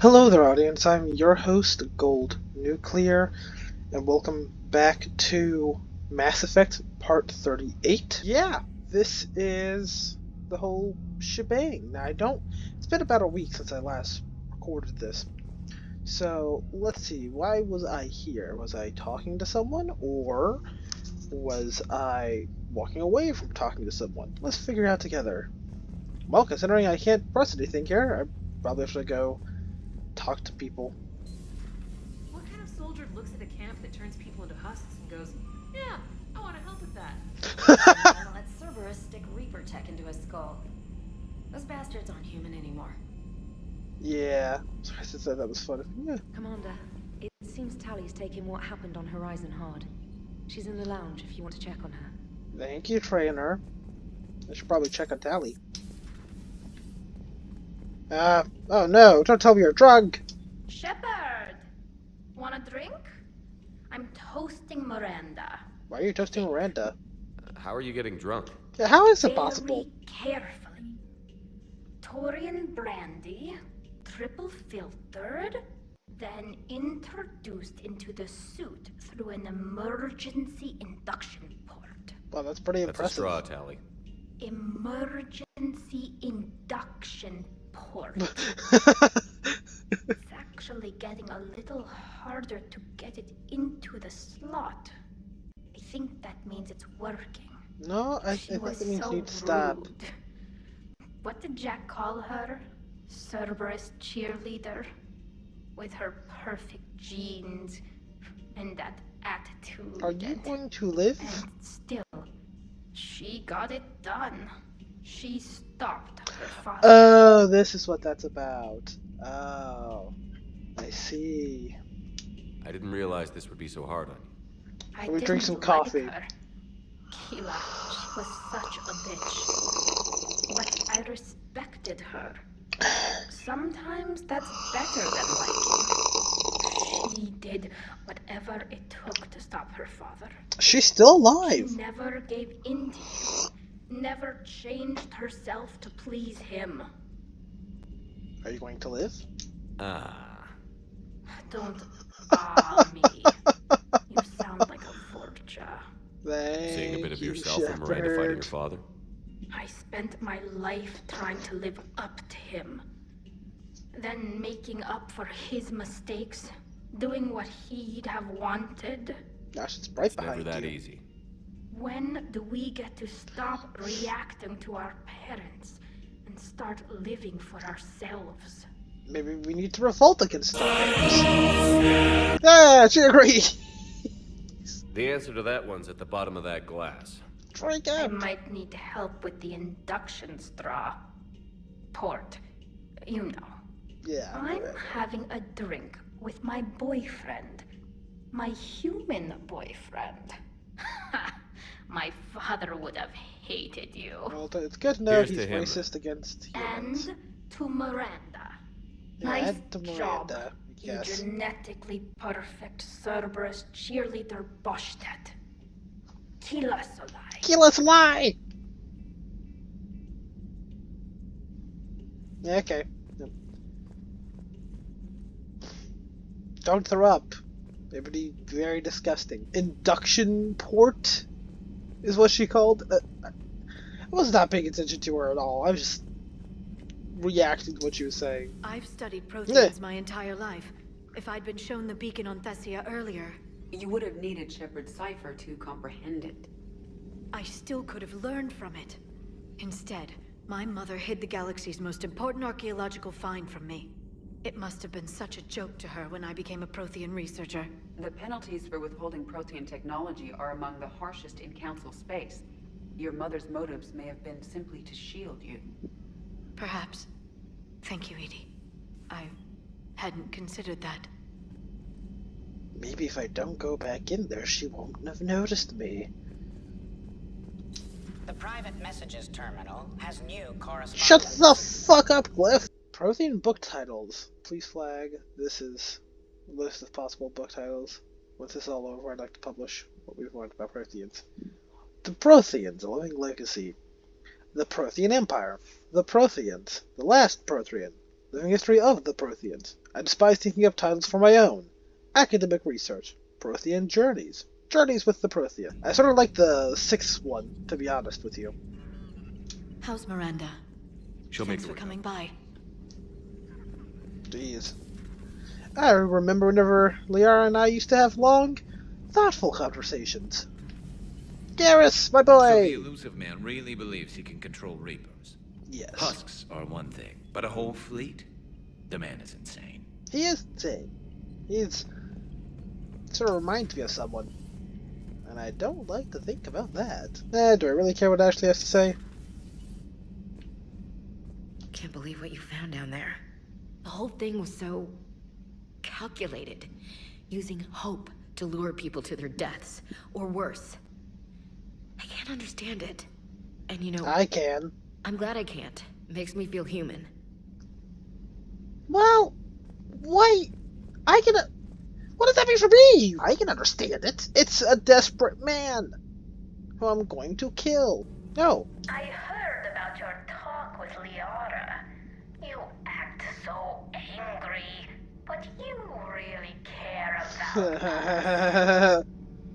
Hello there, audience. I'm your host, Gold Nuclear, and welcome back to Mass Effect Part 38. Yeah, this is the whole shebang. Now, it's been about a week since I last recorded this. So, let's see, why was I here? Was I talking to someone, or was I walking away from talking to someone? Let's figure it out together. Well, considering I can't press anything here, I probably should go talk to people. What kind of soldier looks at a camp that turns people into husks and goes, yeah, I want to help with that? Gonna let Cerberus stick Reaper tech into his skull. Those bastards aren't human anymore. Yeah, sorry, I said that was funny. Yeah. Commander, it seems Tally's taking what happened on Horizon hard. She's in the lounge if you want to check on her. Thank you, trainer. I should probably check on Tally. Oh no, don't tell me you're drunk! Shepard! Want a drink? I'm toasting Miranda. Why are you toasting Miranda? How are you getting drunk? Yeah, how is it possible? Very carefully. Torian brandy, triple filtered, then introduced into the suit through an emergency induction port. Well, that's pretty That's a impressive. straw, Tally. Emergency induction port. It's actually getting a little harder to get it into the slot. I think that means it's working. No, I She think was it means so you need to stop. rude. What did Jack call her? Cerberus cheerleader? With her perfect genes and that attitude. Are you and, going to live? and still, she got it done. She stopped her father. Oh, this is what that's about. Oh, I see. I didn't realize this would be so hard on you. I we drink didn't some like coffee. her. Keela, she was such a bitch. But I respected her. Sometimes that's better than liking. She did whatever it took to stop her father. She's still She alive. never gave in to him. Never changed herself to please him. Are you going to live? Ah. Don't me. You sound like a vulture. Thank Seeing a bit of you, yourself in Miranda fighting Shepard. your father? I spent my life trying to live up to him. Then making up for his mistakes. Doing what he'd have wanted. Gosh, it's bright It's never behind that you. easy. When do we get to stop reacting to our parents and start living for ourselves? Maybe we need to revolt against our parents. Yeah, she agrees. The answer to that one's at the bottom of that glass. Drink I up. might need help with the induction straw. Port. You know. Yeah. I'm right. having a drink with my boyfriend. My human boyfriend. My father would have hated you. Well, it's good to know Here's he's to him, racist against humans. And to Miranda. Yeah, Nice and to job, Miranda, you yes. genetically perfect Cerberus cheerleader Boschtet. Kill us alive. Kill us alive! Yeah, okay. Yep. Don't throw up. It would be very disgusting. Induction port is what she called. I was not paying attention to her at all. I was just reacting to what she was saying. I've studied Protheans my entire life. If I'd been shown the beacon on Thessia earlier, You would have needed Shepard's cipher to comprehend it. I still could have learned from it. Instead, my mother hid the galaxy's most important archaeological find from me. It must have been such a joke to her when I became a Prothean researcher. The penalties for withholding Protean technology are among the harshest in Council space. Your mother's motives may have been simply to shield you. Perhaps. Thank you, Edie. I hadn't considered that. Maybe if I don't go back in there, she won't have noticed me. The private messages terminal has new correspondence. Shut the fuck up, Cliff! Prothean book titles. Please flag. This is a list of possible book titles. Once this is all over, I'd like to publish what we've learned about Protheans. The Protheans, a living legacy. The Prothean Empire. The Protheans. The last Prothean. Living history of the Protheans. I despise taking up titles for my own. Academic research. Prothean journeys. Journeys with the Prothean. I sort of like the 6th one, to be honest with you. How's Miranda? She'll Thanks make for it. coming by. Jeez. I remember whenever Liara and I used to have long, thoughtful conversations. Garrus, my So the boy! elusive man really believes he can control Reapers. Yes. Husks are one thing, but a whole fleet? The man is insane. He is insane. He's sort of reminds me of someone. And I don't like to think about that. Do I really care what Ashley has to say? Can't believe what you found down there. The whole thing was so calculated, using hope to lure people to their deaths, or worse. I can't understand it. And you know, I can. I'm glad I can't. It makes me feel human. Well, why? I can. What does that mean for me? I can understand it. It's a desperate man who I'm going to kill. No. I heard about your talk with Liara. You act so angry, but you really care about her.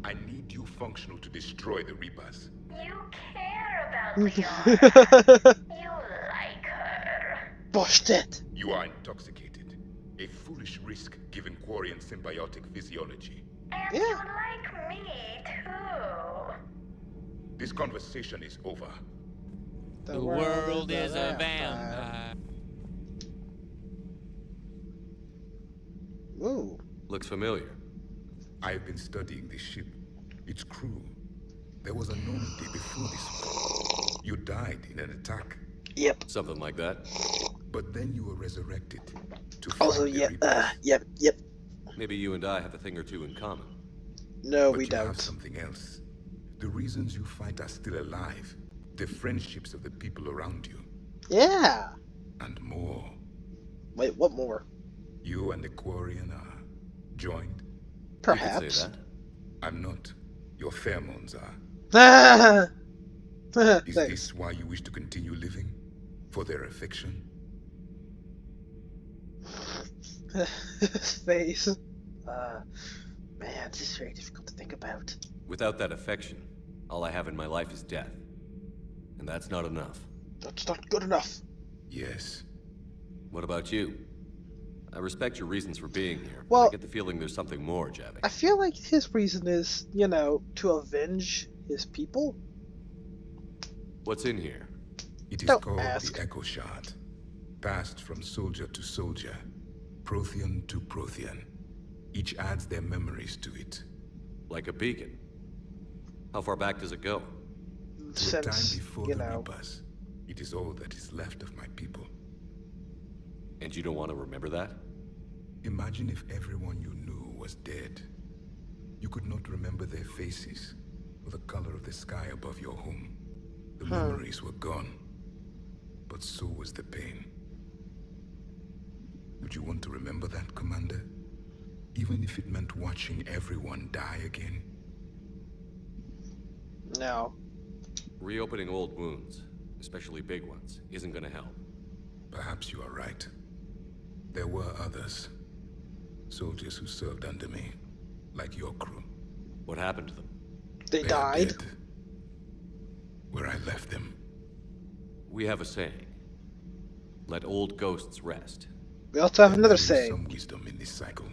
I need you functional to destroy the Reapers. You care about Liara. You like her. Bullshit. You are intoxicated. A foolish risk given Quarian symbiotic physiology. And Yeah. you like me too. This conversation is over. The world is a vampire. Ooh. Looks familiar. I've been studying this ship, its crew. There was a Normandy before this one. You died in an attack, Yep. Something like that. but then you were resurrected to fight Also, the yep. Reapers. Yep. Maybe you and I have a thing or two in common. No, But we you have don't. something else. The reasons you fight are still alive. The friendships of the people around you. Yeah. And more. Wait, what more? You and the Quarian are joined. You Perhaps. could say that. I'm not. Your pheromones are. Is Thanks. this why you wish to continue living? For their affection? His face. Man, this is very difficult to think about. Without that affection, all I have in my life is death. And that's not enough. That's not good enough. Yes. What about you? I respect your reasons for being here, but Well- I get the feeling there's something more, Javi. I feel like his reason is, to avenge his people. What's in here? It is Don't called ask. the Echo Shard. Passed from soldier to soldier. Prothean to Prothean. Each adds their memories to it. Like a beacon. How far back does it go? To a time Since, before the Reapers. It is all that is left of my people. And you don't want to remember that? Imagine if everyone you knew was dead. You could not remember their faces, or the color of the sky above your home. The memories were gone, but so was the pain. Would you want to remember that, Commander? Even if it meant watching everyone die again? No. Reopening old wounds, especially big ones, isn't gonna help. Perhaps you are right. There were others. Soldiers who served under me, like your crew. What happened to them? They They are died. dead. Where I left them. We have a saying. Let old ghosts rest. We also have And another there is saying. some wisdom in this cycle.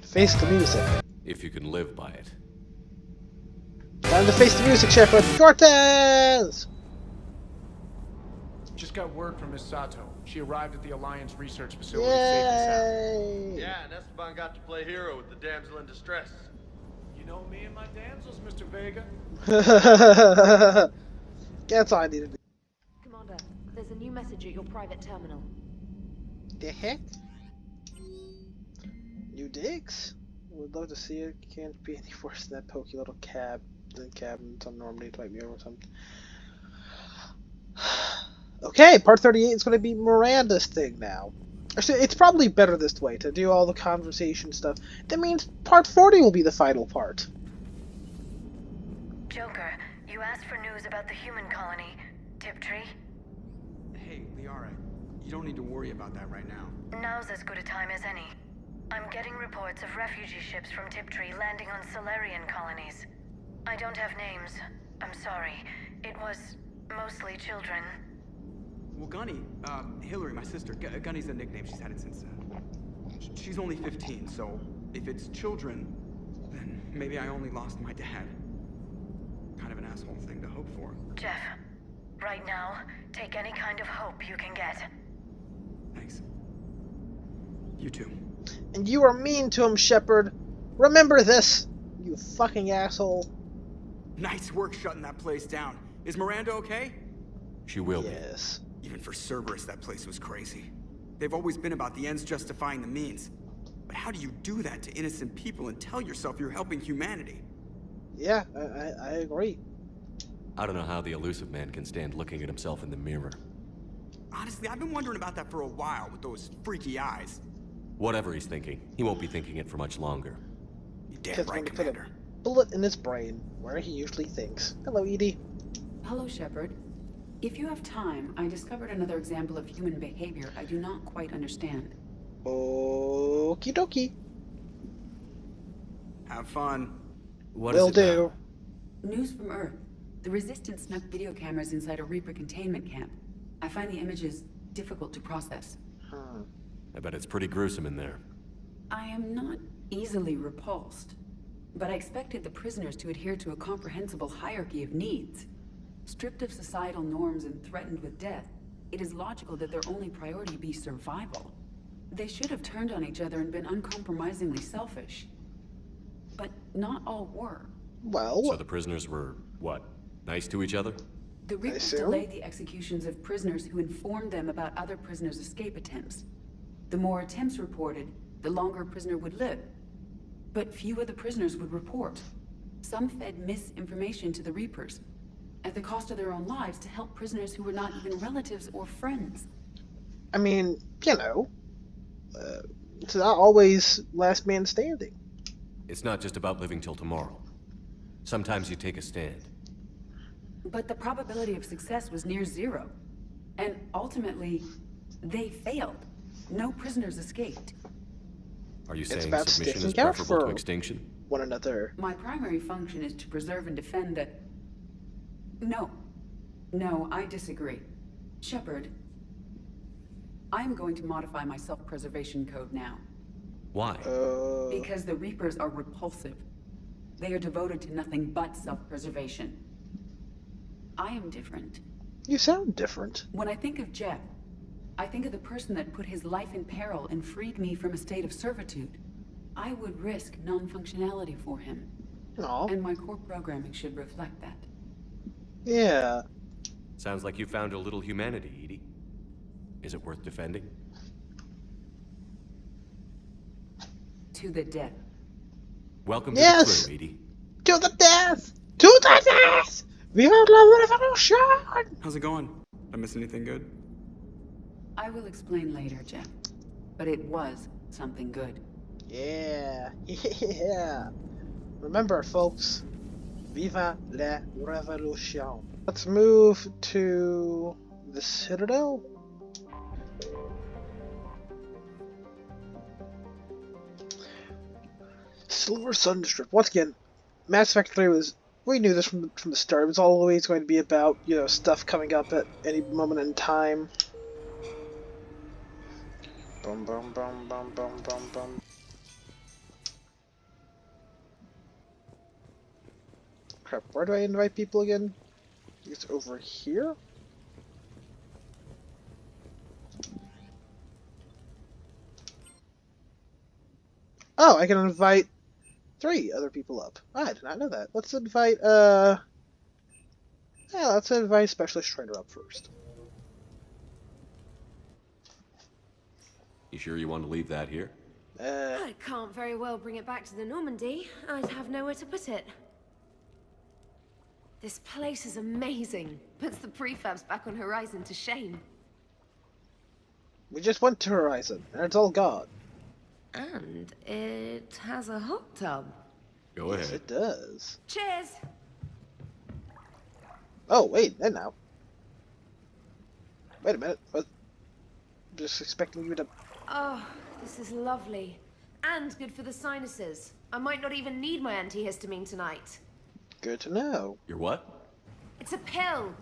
Face the music. If you can live by it. Time to face the music, Shepard. Cortez! Just got word from Miss Sato. She arrived at the Alliance research facility safe and sound. Yay! Yeah, and Esteban got to play hero with the damsel in distress. You know me and my damsels, Mr. Vega. That's all I needed to do. Commander, there's a new message at your private terminal. The heck? New digs? Would love to see it. Can't be any worse than that pokey little cabin some Normandy to wipe me over or something. Okay, part 38 is going to be Miranda's thing now. Actually, it's probably better this way, to do all the conversation stuff. That means part 40 will be the final part. Joker, you asked for news about the human colony. Tiptree? Hey, Liara, You don't need to worry about that right now. Now's as good a time as any. I'm getting reports of refugee ships from Tiptree landing on Solarian colonies. I don't have names. I'm sorry. It was mostly children. Well, Gunny, Hillary, my sister, Gunny's a nickname. She's had it since, she's only 15, so if it's children, then maybe I only lost my dad. Kind of an asshole thing to hope for. Jeff, right now, take any kind of hope you can get. Thanks. You too. And you are mean to him, Shepard. Remember this, you fucking asshole. Nice work shutting that place down. Is Miranda okay? She will be. Yes. Even for Cerberus, that place was crazy. They've always been about the ends justifying the means. But how do you do that to innocent people and tell yourself you're helping humanity? Yeah, I agree. I don't know how the elusive man can stand looking at himself in the mirror. Honestly, I've been wondering about that for a while with those freaky eyes. Whatever he's thinking, he won't be thinking it for much longer. You damn right, Commander. Bullet in his brain, where he usually thinks. Hello, Edie. Hello, Shepard. If you have time, I discovered another example of human behavior I do not quite understand. Okie dokie. Have fun. What Will is it do. News from Earth. The Resistance snuck video cameras inside a Reaper containment camp. I find the images difficult to process. I bet it's pretty gruesome in there. I am not easily repulsed, but I expected the prisoners to adhere to a comprehensible hierarchy of needs. Stripped of societal norms and threatened with death, it is logical that their only priority be survival. They should have turned on each other and been uncompromisingly selfish. But not all were. Well... So the prisoners were, what, nice to each other? The Reapers delayed the executions of prisoners who informed them about other prisoners' escape attempts. The more attempts reported, the longer a prisoner would live. But few of the prisoners would report. Some fed misinformation to the Reapers, at the cost of their own lives, to help prisoners who were not even relatives or friends. I mean, you know, it's not always last man standing. It's not just about living till tomorrow. Sometimes you take a stand. But the probability of success was near zero. And ultimately, they failed. No prisoners escaped. Are you It's saying about submission is sticking out preferable for to extinction? one another. My primary function is to preserve and defend the... No, I disagree. Shepard, I'm going to modify my self-preservation code now. Why? Because the Reapers are repulsive. They are devoted to nothing but self-preservation. I am different. You sound different. When I think of Jeff, I think of the person that put his life in peril and freed me from a state of servitude. I would risk non-functionality for him. Aww. And my core programming should reflect that. Yeah. Sounds like you found a little humanity, Edie. Is it worth defending? To the death. Welcome to the crew, Edie. To the death! To the death! Viva la revolution! How's it going? Did I miss anything good? I will explain later, Jeff. But it was something good. Yeah. Yeah. Remember, folks. Viva la revolution. Let's move to the Citadel. Silver Sunstrip. Once again, Mass Effect 3 was... We knew this from the start. It was always going to be about, you know, stuff coming up at any moment in time. Boom, boom, boom, boom, boom, boom, boom. Crap, where do I invite people again? It's over here? Oh, I can invite 3 other people up. I did not know that. Let's invite, yeah, let's invite Specialist Trainer up first. You sure you want to leave that here? I can't very well bring it back to the Normandy. I'd have nowhere to put it. This place is amazing. Puts the prefabs back on Horizon to shame. We just went to Horizon, and it's all gone. And it has a hot tub. Go ahead. Yes, it does. Cheers! Oh, wait, and now. Wait a minute. What? Just expecting you to... Oh, this is lovely. And good for the sinuses. I might not even need my antihistamine tonight. Good to know. You're what? It's a pill.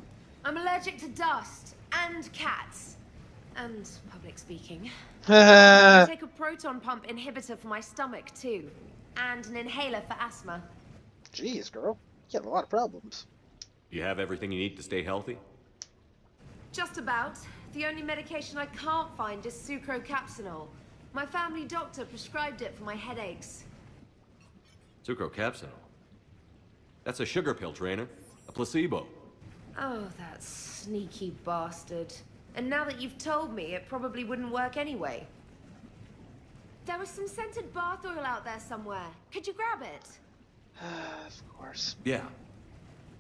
I'm allergic to dust and cats. And public speaking. I take a proton pump inhibitor for my stomach too. And an inhaler for asthma. Jeez, girl. You have a lot of problems. You have everything you need to stay healthy? Just about. The only medication I can't find is sucrocapsinol. My family doctor prescribed it for my headaches. Sucrocapsinol? That's a sugar pill, Trainer. A placebo. Oh, that sneaky bastard. And now that you've told me, it probably wouldn't work anyway. There was some scented bath oil out there somewhere. Could you grab it? Of course. Yeah.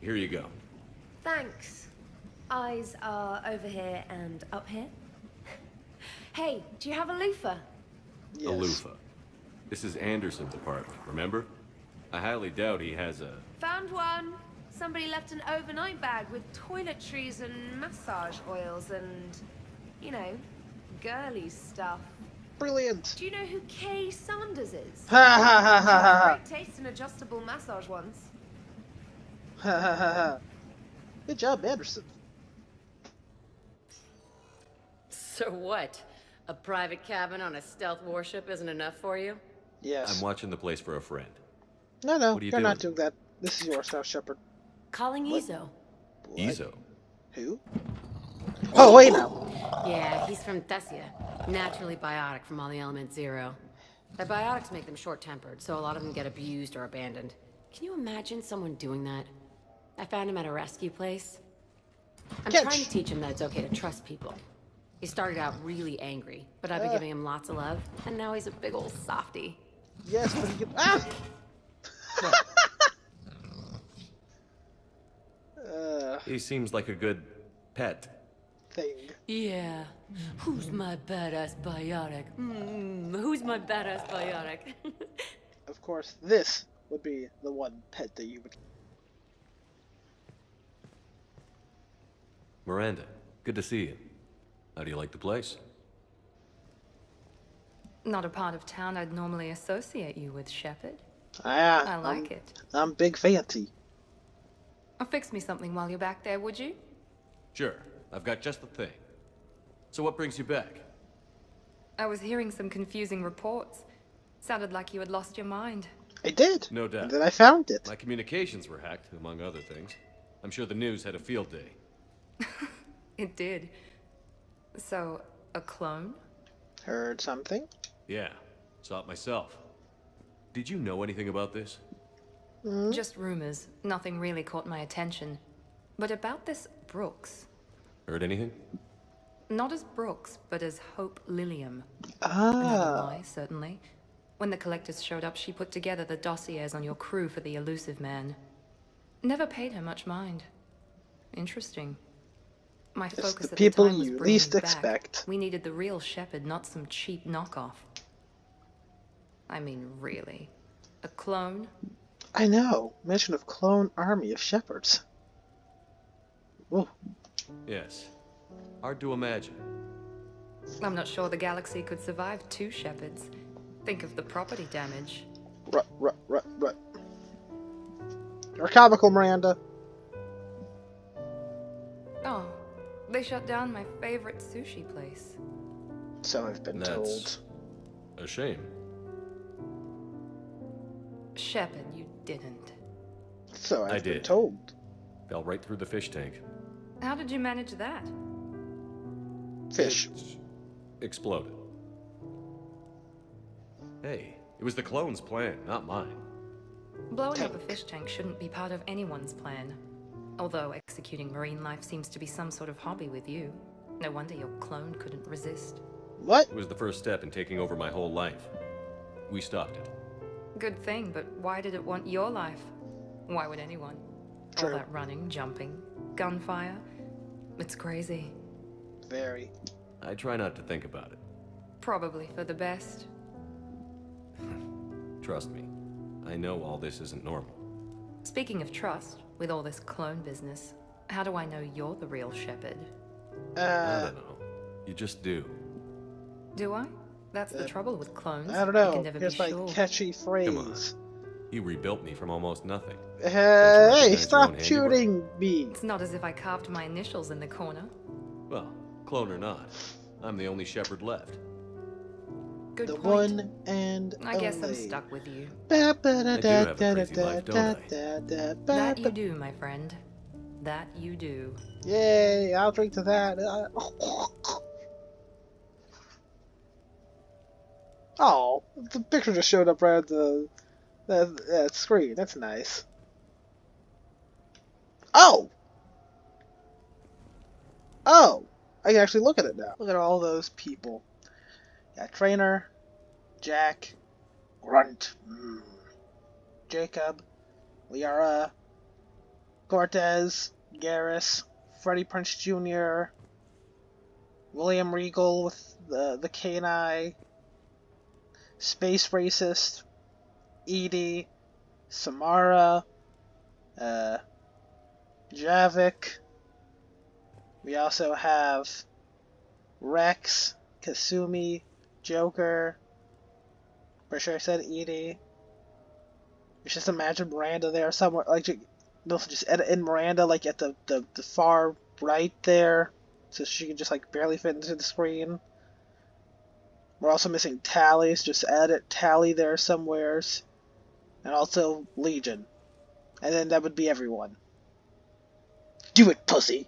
Here you go. Thanks. Eyes are over here and up here. Hey, do you have a loofah? Yes. A loofah. This is Anderson's apartment, remember? I highly doubt he has a... Found one. Somebody left an overnight bag with toiletries and massage oils and, you know, girly stuff. Brilliant. Do you know who Kay Sanders is? Ha ha ha ha ha. Great taste in adjustable massage ones. Ha ha ha ha. Good job, Anderson. So what? A private cabin on a stealth warship isn't enough for you? Yes. I'm watching the place for a friend. No, What are you you're doing? not doing that. This is yours now, Shepard. Calling What? Izo. Izo? Who? Oh, wait now. Yeah, he's from Thessia. Naturally biotic from all the Element Zero. The biotics make them short-tempered, so a lot of them get abused or abandoned. Can you imagine someone doing that? I found him at a rescue place. I'm trying to teach him that it's okay to trust people. He started out really angry, but I've been giving him lots of love, and now he's a big old softie. Yes, but he can... Ah! He seems like a good pet. Thing. Yeah. Who's my badass biotic? Who's my badass biotic? Of course, this would be the one pet that you would... Miranda, good to see you. How do you like the place? Not a part of town I'd normally associate you with, Shepard. I like it. I'm big fancy. Fix me something while you're back there, would you? Sure. I've got just the thing. So what brings you back? I was hearing some confusing reports. Sounded like you had lost your mind. I did. No doubt. And then I found it. My communications were hacked, among other things. I'm sure the news had a field day. It did. So, a clone? Heard something? Yeah. Saw it myself. Did you know anything about this? Just rumors. Nothing really caught my attention. But about this Brooks. Heard anything? Not as Brooks, but as Hope Lilium. Ah. Another lie, certainly. When the collectors showed up, she put together the dossiers on your crew for the elusive man. Never paid her much mind. Interesting. My It's focus the at people the time was you bringing least back. expect. We needed the real Shepard, not some cheap knockoff. I mean, really. A clone? I know. Mention of clone army of shepherds. Ooh. Yes. Hard to imagine. I'm not sure the galaxy could survive 2 Shepards. Think of the property damage. Rut. You're comical, Miranda. Oh, they shut down my favorite sushi place. So I've been told. That's a shame. Shepard, you didn't. So I I've been did. told. Fell right through the fish tank. How did you manage that? Fish. It exploded. Hey, it was the clone's plan, not mine. Blowing up a fish tank shouldn't be part of anyone's plan. Although executing marine life seems to be some sort of hobby with you. No wonder your clone couldn't resist. What? It was the first step in taking over my whole life. We stopped it. Good thing, but why did it want your life? Why would anyone? True. All that running, jumping, gunfire. It's crazy. Very. I try not to think about it. Probably for the best. Trust me. I know all this isn't normal. Speaking of trust, with all this clone business, how do I know you're the real Shepard? I don't know. You just do. Do I? That's the trouble with clones. I don't You know. can never Here's be my sure. catchy phrase. Come on. You rebuilt me from almost nothing. Hey, recognize your stop own shooting me! It's not as if I carved my initials in the corner. Well, clone or not, I'm the only shepherd left. Good The point. one and I guess I'm only. stuck with you. I do have a crazy life, don't I? That you do, my friend. That you do. Yay, I'll drink to that. Oh, the picture just showed up right at the screen. That's nice. Oh! Oh! I can actually look at it now. Look at all those people. Got Trainer, Jack, Grunt, Jacob, Liara, Cortez, Garrus, Freddie Prinze Jr., William Regal with the K&I, Space Racist, Edie, Samara, Javik. We also have Rex, Kasumi, Joker. Pretty sure I said Edie. Just imagine Miranda there somewhere, like just edit in Miranda like at the far right there, so she can just like barely fit into the screen. We're also missing Tally, so just edit Tally there somewheres, and also Legion, and then that would be everyone. Do it, pussy.